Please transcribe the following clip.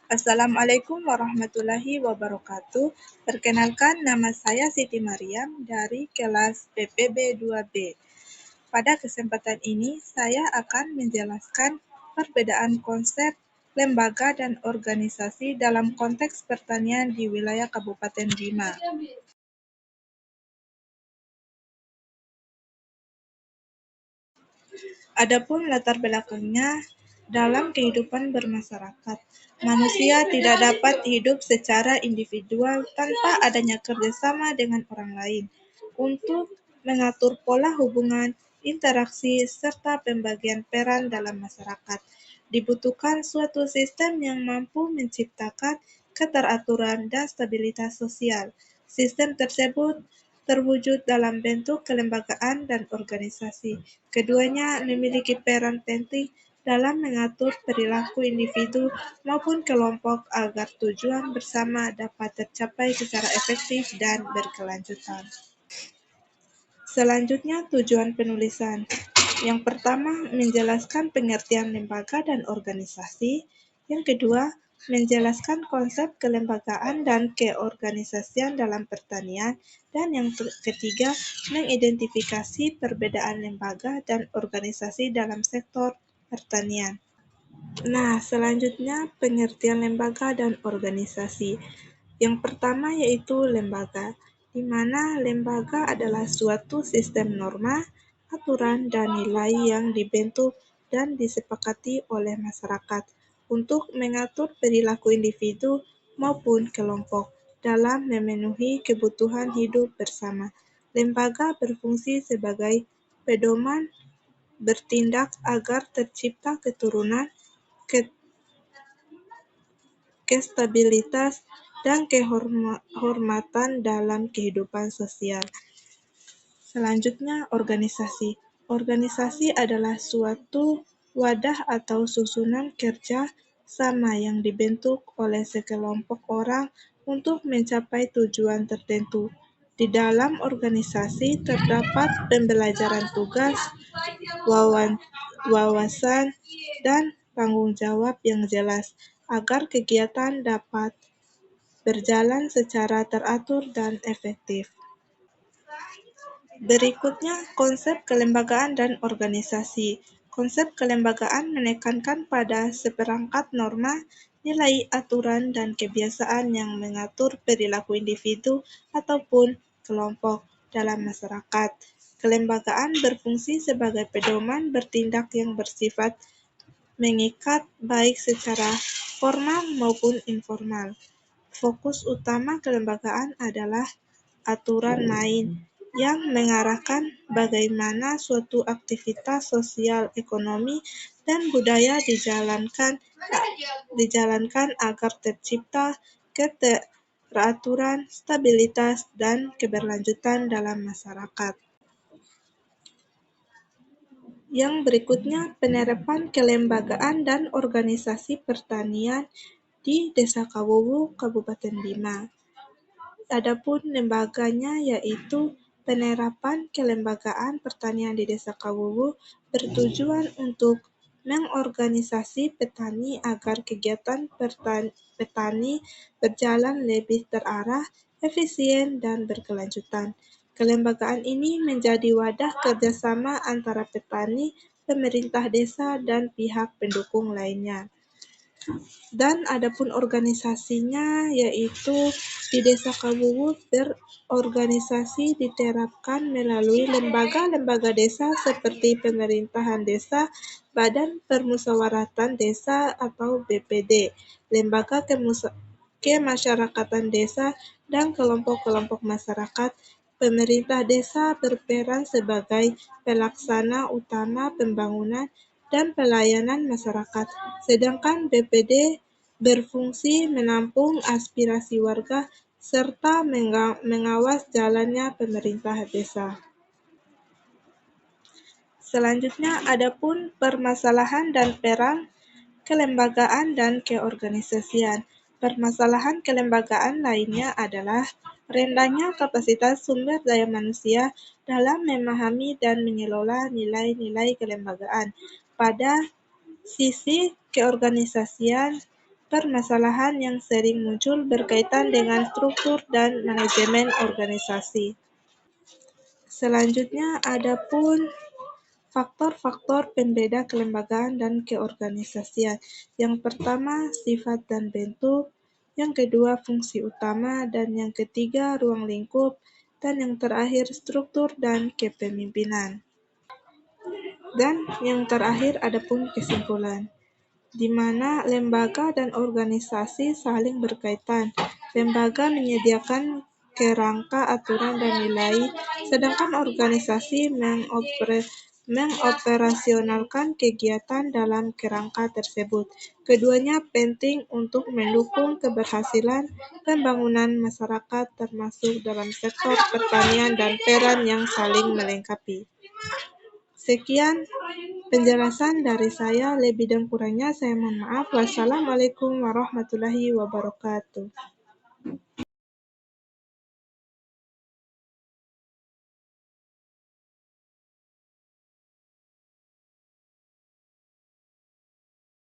Assalamualaikum warahmatullahi wabarakatuh. Perkenalkan, nama saya Siti Mariam dari kelas PPB 2B. Pada kesempatan ini, saya akan menjelaskan perbedaan konsep lembaga dan organisasi dalam konteks pertanian di wilayah Kabupaten Bima. Adapun latar belakangnya, dalam kehidupan bermasyarakat, manusia tidak dapat hidup secara individual tanpa adanya kerjasama dengan orang lain untuk mengatur pola hubungan, interaksi, serta pembagian peran dalam masyarakat. Dibutuhkan suatu sistem yang mampu menciptakan keteraturan dan stabilitas sosial. Sistem tersebut terwujud dalam bentuk kelembagaan dan organisasi. Keduanya memiliki peran penting dalam mengatur perilaku individu maupun kelompok agar tujuan bersama dapat tercapai secara efektif dan berkelanjutan. Selanjutnya, tujuan penulisan. Yang pertama, menjelaskan pengertian lembaga dan organisasi. Yang kedua, menjelaskan konsep kelembagaan dan keorganisasian dalam pertanian. Dan yang ketiga, mengidentifikasi perbedaan lembaga dan organisasi dalam sektor pertanian. Nah, selanjutnya pengertian lembaga dan organisasi. Yang pertama yaitu lembaga, di mana lembaga adalah suatu sistem norma, aturan, dan nilai yang dibentuk dan disepakati oleh masyarakat untuk mengatur perilaku individu maupun kelompok dalam memenuhi kebutuhan hidup bersama. Lembaga berfungsi sebagai pedoman bertindak agar tercipta keturunan, kestabilitas, dan kehormatan dalam kehidupan sosial. Selanjutnya, organisasi. Organisasi adalah suatu wadah atau susunan kerja sama yang dibentuk oleh sekelompok orang untuk mencapai tujuan tertentu. Di dalam organisasi terdapat pembelajaran tugas, wawasan, dan tanggung jawab yang jelas agar kegiatan dapat berjalan secara teratur dan efektif. Berikutnya, konsep kelembagaan dan organisasi. Konsep kelembagaan menekankan pada seperangkat norma, nilai, aturan, dan kebiasaan yang mengatur perilaku individu ataupun kelompok dalam masyarakat. Kelembagaan berfungsi sebagai pedoman bertindak yang bersifat mengikat baik secara formal maupun informal. Fokus utama kelembagaan adalah aturan main yang mengarahkan bagaimana suatu aktivitas sosial, ekonomi, dan budaya dijalankan agar tercipta keteraturan, stabilitas, dan keberlanjutan dalam masyarakat. Yang berikutnya, penerapan kelembagaan dan organisasi pertanian di Desa Kawuwu, Kabupaten Bima. Adapun lembaganya yaitu penerapan kelembagaan pertanian di Desa Kawuwu bertujuan untuk mengorganisasi petani agar kegiatan petani berjalan lebih terarah, efisien, dan berkelanjutan. Kelembagaan ini menjadi wadah kerjasama antara petani, pemerintah desa, dan pihak pendukung lainnya. Dan adapun organisasinya yaitu di Desa Kawuwu berorganisasi diterapkan melalui lembaga-lembaga desa seperti pemerintahan desa, badan permusyawaratan desa atau BPD, lembaga kemasyarakatan desa, dan kelompok-kelompok masyarakat. Pemerintah desa berperan sebagai pelaksana utama pembangunan dan pelayanan masyarakat, sedangkan BPD berfungsi menampung aspirasi warga serta mengawas jalannya pemerintah desa. Selanjutnya, adapun permasalahan dan peran kelembagaan dan keorganisasian. Permasalahan kelembagaan lainnya adalah rendahnya kapasitas sumber daya manusia dalam memahami dan mengelola nilai-nilai kelembagaan. Pada sisi keorganisasian, permasalahan yang sering muncul berkaitan dengan struktur dan manajemen organisasi. Selanjutnya, ada pun faktor-faktor pembeda kelembagaan dan keorganisasian. Yang pertama, sifat dan bentuk. Yang kedua, fungsi utama. Dan yang ketiga, ruang lingkup. Dan yang terakhir, struktur dan kepemimpinan. Dan yang terakhir, ada pun kesimpulan, di mana lembaga dan organisasi saling berkaitan. Lembaga menyediakan kerangka aturan dan nilai, sedangkan organisasi mengoperasionalkan kegiatan dalam kerangka tersebut. Keduanya penting untuk mendukung keberhasilan pembangunan masyarakat, termasuk dalam sektor pertanian dan peran yang saling melengkapi. Sekian penjelasan dari saya, lebih dan kurangnya saya mohon maaf. Wassalamualaikum warahmatullahi wabarakatuh.